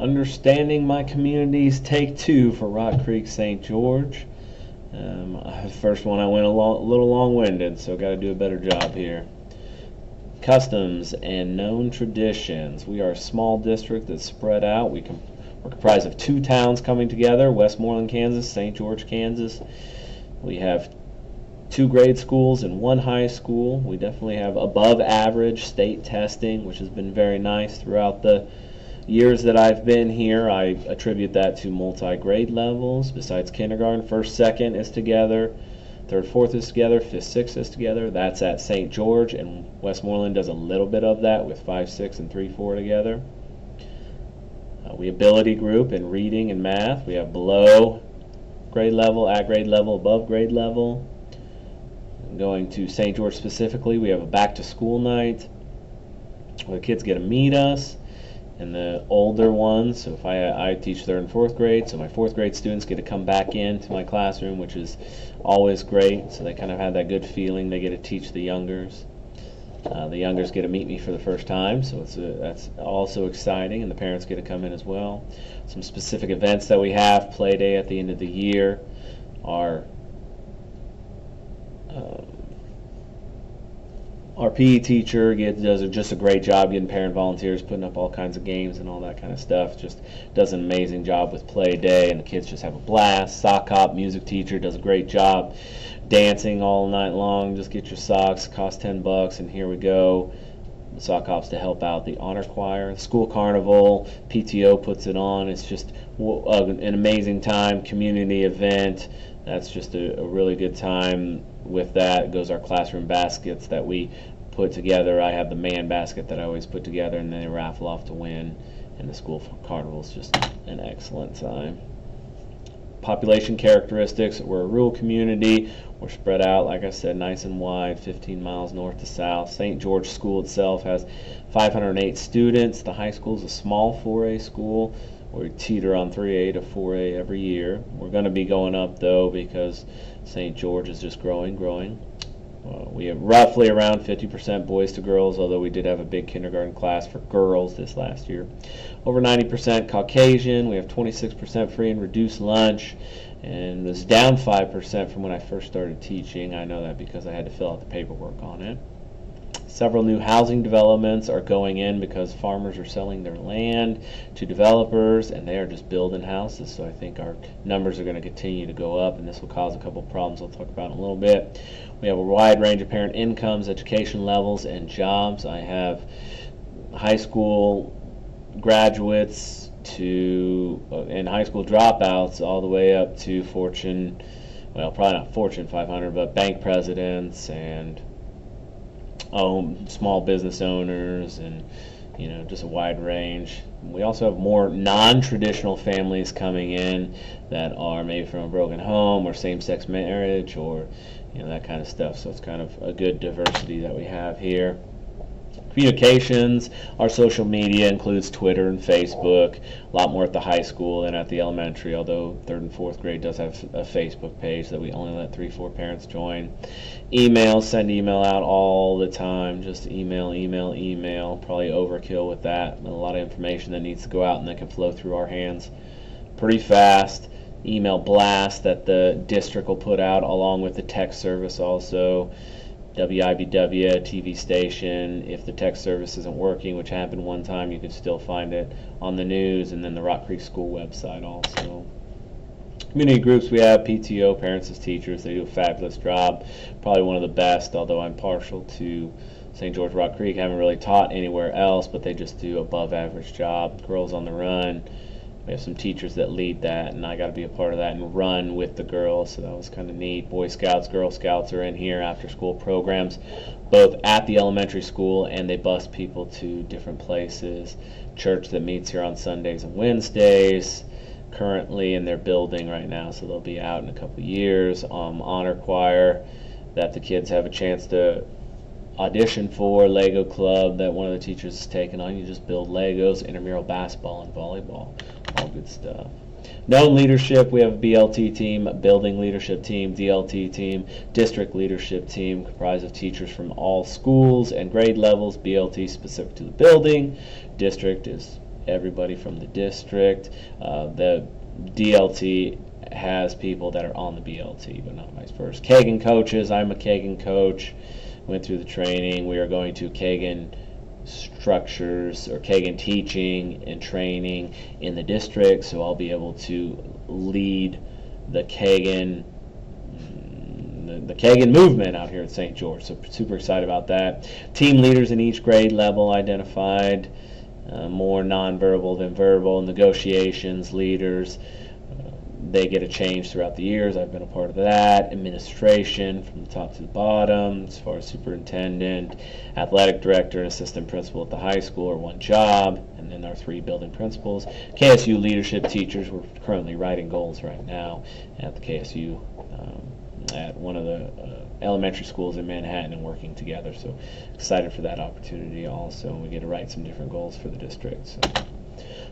Understanding my communities, take two for Rock Creek St. George. First one I went a little long-winded, so got to do a better job here. Customs and known traditions. We are a small district that's spread out. We're comprised of two towns coming together, Westmoreland, Kansas, St. George, Kansas. We have two grade schools and one high school. We definitely have above average state testing, which has been very nice throughout the years that I've been here. I attribute that to multi-grade levels. Besides kindergarten, first, second is together, third, fourth is together, fifth, sixth is together. That's at St. George, and Westmoreland does a little bit of that with 5, 6, and 3, 4 together. We ability group in reading and math. We have below grade level, at grade level, above grade level. Going to St. George specifically, we have a back to school night where the kids get to meet us. And the older ones, so if I teach 3rd and 4th grade, so my 4th grade students get to come back into my classroom, which is always great. So they kind of have that good feeling. They get to teach the youngers. The youngers get to meet me for the first time, so that's also exciting, and the parents get to come in as well. Some specific events that we have: play day at the end of the year. Our PE teacher does just a great job getting parent volunteers, putting up all kinds of games and all that kind of stuff. Just does an amazing job with play day, and the kids just have a blast. Sock hop music teacher does a great job dancing all night long. Just get your socks, cost $10, and here we go. The sock hops to help out the honor choir. School carnival, PTO puts it on. It's just an amazing time, community event. That's just a really good time. With that goes our classroom baskets that we put together. I have the man basket that I always put together, and then they raffle off to win. And the school carnival is just an excellent time. Population characteristics: we're a rural community. We're spread out, like I said, nice and wide, 15 miles north to south. St. George School itself has 508 students. The high school is a small 4A school. We teeter on 3A to 4A every year. We're going to be going up, though, because St. George is just growing. We have roughly around 50% boys to girls, although we did have a big kindergarten class for girls this last year. Over 90% Caucasian. We have 26% free and reduced lunch, and it was down 5% from when I first started teaching. I know that because I had to fill out the paperwork on it. Several new housing developments are going in because farmers are selling their land to developers, and they are just building houses. So I think our numbers are going to continue to go up, and this will cause a couple problems I'll talk about in a little bit. We have a wide range of parent incomes, education levels, and jobs. I have high school graduates and high school dropouts all the way up to Fortune, well, probably not Fortune 500, but bank presidents and small business owners, and just a wide range. We also have more non-traditional families coming in that are maybe from a broken home or same-sex marriage or that kind of stuff. So it's kind of a good diversity that we have here. Communications, our social media includes Twitter and Facebook, a lot more at the high school than at the elementary, although 3rd and 4th grade does have a Facebook page that we only let 3, 4 parents join. Email, send email out all the time, just email, probably overkill with that. A lot of information that needs to go out and that can flow through our hands pretty fast. Email blast that the district will put out along with the text service also. WIBW TV station. If the text service isn't working, which happened one time, you can still find it on the news, and then the Rock Creek School website also. Community groups, we have PTO, parents as teachers. They do a fabulous job, probably one of the best, although I'm partial to St. George Rock Creek. I haven't really taught anywhere else, but they just do above average job. Girls on the Run. We have some teachers that lead that, and I got to be a part of that and run with the girls, so that was kind of neat. Boy Scouts, Girl Scouts are in here, after school programs, both at the elementary school, and they bus people to different places. Church that meets here on Sundays and Wednesdays, currently in their building right now, so they'll be out in a couple of years. Honor choir that the kids have a chance to audition for. Lego club that one of the teachers is taking on. You just build Legos. Intramural basketball and volleyball, all good stuff. Known leadership, we have a BLT team, a building leadership team, DLT team, district leadership team comprised of teachers from all schools and grade levels. BLT specific to the building, district is everybody from the district. The DLT has people that are on the BLT, but not vice versa. Kagan coaches, I'm a Kagan coach, went through the training. We are going to Kagan structures or Kagan teaching and training in the district, so I'll be able to lead the Kagan movement out here at St. George. So super excited about that. Team leaders in each grade level identified, more nonverbal than verbal. Negotiations leaders, they get a change throughout the years. I've been a part of that. Administration from the top to the bottom, as far as superintendent, athletic director, and assistant principal at the high school are one job, and then our 3 building principals. KSU leadership teachers, we're currently writing goals right now at the KSU, at one of the elementary schools in Manhattan, and working together. So excited for that opportunity also, and we get to write some different goals for the district. So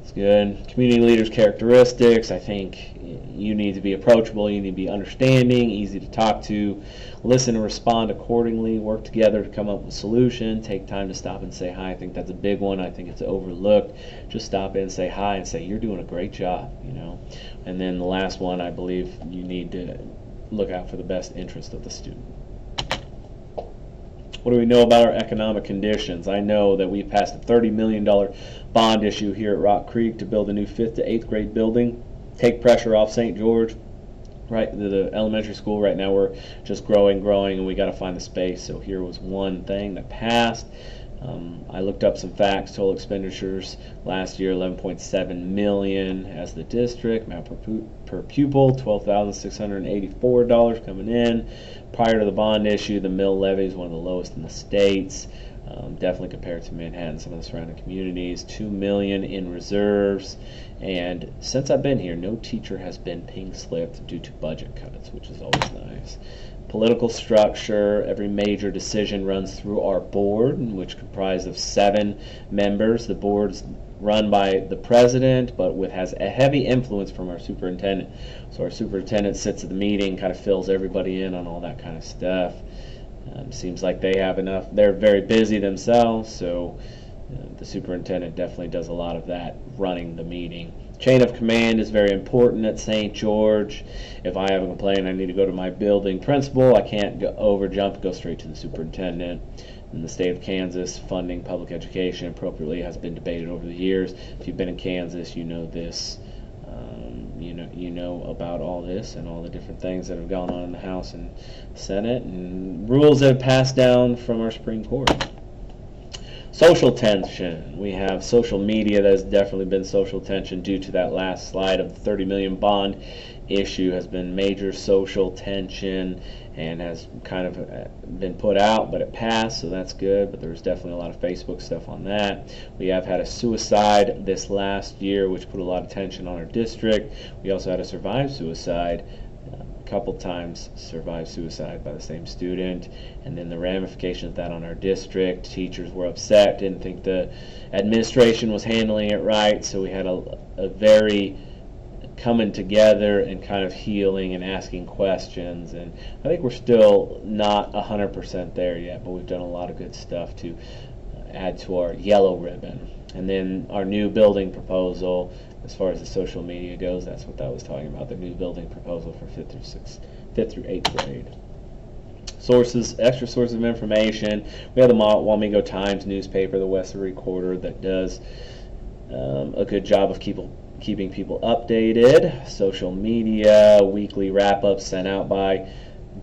it's good. Community leaders characteristics, I think you need to be approachable, you need to be understanding, easy to talk to, listen and respond accordingly, work together to come up with a solution, take time to stop and say hi. I think that's a big one. I think it's overlooked. Just stop in, say hi, and say you're doing a great job, And then the last one, I believe you need to look out for the best interest of the student. What do we know about our economic conditions? I know that we passed a $30 million bond issue here at Rock Creek to build a new 5th to 8th grade building, take pressure off St. George. Right, the elementary school right now, we're just growing, and we got to find the space. So here was one thing that passed. I looked up some facts. Total expenditures last year, $11.7 million as the district. Amount per pupil, $12,684 coming in. Prior to the bond issue, the mill levy is one of the lowest in the states. Definitely compared to Manhattan, some of the surrounding communities. $2 million in reserves. And since I've been here, no teacher has been pink slipped due to budget cuts, which is always nice. Political structure, every major decision runs through our board, which comprised of 7 members. The board's run by the president, but has a heavy influence from our superintendent. So our superintendent sits at the meeting, kind of fills everybody in on all that kind of stuff. Seems like they have enough. They're very busy themselves, so the superintendent definitely does a lot of that, running the meeting. Chain of command is very important at St. George. If I have a complaint, I need to go to my building principal. I can't go straight to the superintendent. In the state of Kansas, funding public education appropriately has been debated over the years. If you've been in Kansas, you know this. You know about all this and all the different things that have gone on in the House and Senate, and rules that have passed down from our Supreme Court. Social tension. We have social media. That has definitely been social tension due to that last slide of the $30 million bond issue. Has been major social tension and has kind of been put out, but it passed, so that's good. But there was definitely a lot of Facebook stuff on that. We have had a suicide this last year, which put a lot of tension on our district. We also had a survived suicide. A couple times survived suicide by the same student, and then the ramifications of that on our district. Teachers were upset, didn't think the administration was handling it right, so we had a very coming together and kind of healing and asking questions, and I think we're still not 100% there yet, but we've done a lot of good stuff to add to our yellow ribbon. And then our new building proposal, as far as the social media goes, that's what that was talking about, the new building proposal for 5th through 8th grade. Sources, extra sources of information. We have the Wamego Times newspaper, the Westerly Recorder, that does a good job of keeping people updated. Social media, weekly wrap-ups sent out by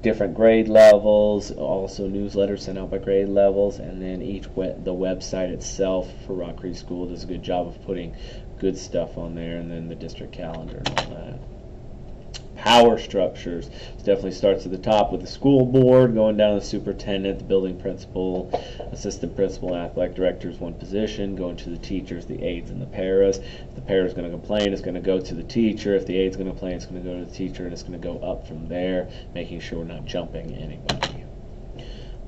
different grade levels, also newsletters sent out by grade levels, and then the website itself for Rock Creek School does a good job of putting good stuff on there, and then the district calendar and all that. Power structures. It definitely starts at the top with the school board, going down to the superintendent, the building principal, assistant principal, and athletic director is one position, going to the teachers, the aides, and the paras. If the para is going to complain, it's going to go to the teacher. If the aide is going to complain, it's going to go to the teacher, and it's going to go up from there, making sure we're not jumping anybody.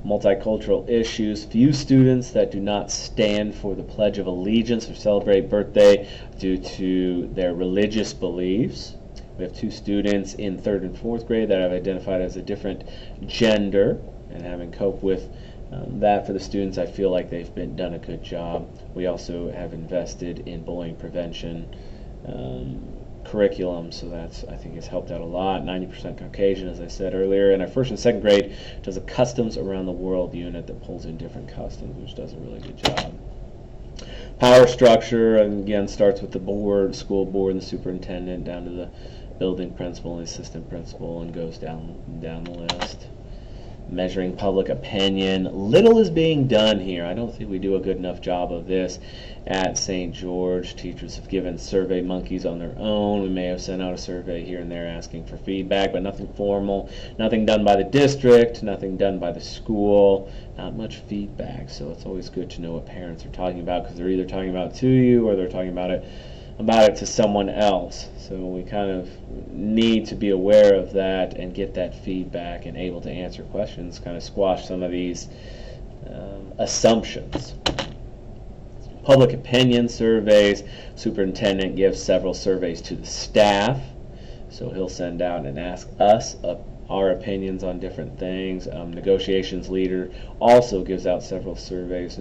Multicultural issues. Few students that do not stand for the Pledge of Allegiance or celebrate birthday due to their religious beliefs. We have 2 students in 3rd and 4th grade that have identified as a different gender and having coped with That for the students, I feel like they've done a good job. We also have invested in bullying prevention curriculum, so that's, I think, has helped out a lot. 90% Caucasian, as I said earlier, and our first and second grade does a customs around the world unit that pulls in different customs, which does a really good job. Power structure, again, starts with the board, school board, and the superintendent, down to the building principal and assistant principal, and goes down the list. Measuring public opinion. Little is being done here. I don't think we do a good enough job of this at St. George. Teachers have given survey monkeys on their own. We may have sent out a survey here and there asking for feedback, but nothing formal, nothing done by the district, nothing done by the school, not much feedback. So it's always good to know what parents are talking about, because they're either talking about it to you or they're talking about it to someone else. So we kind of need to be aware of that and get that feedback and able to answer questions, kind of squash some of these assumptions. Public opinion surveys. Superintendent gives several surveys to the staff, so he'll send out and ask us our opinions on different things. Negotiations leader also gives out several surveys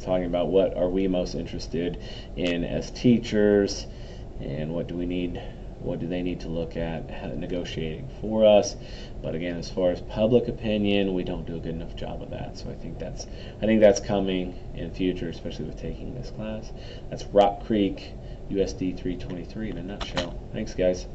talking about what are we most interested in as teachers, and what do they need to look at negotiating for us. But again, as far as public opinion, we don't do a good enough job of that. So I think that's coming in future, especially with taking this class. That's Rock Creek USD 323 in a nutshell. Thanks, guys.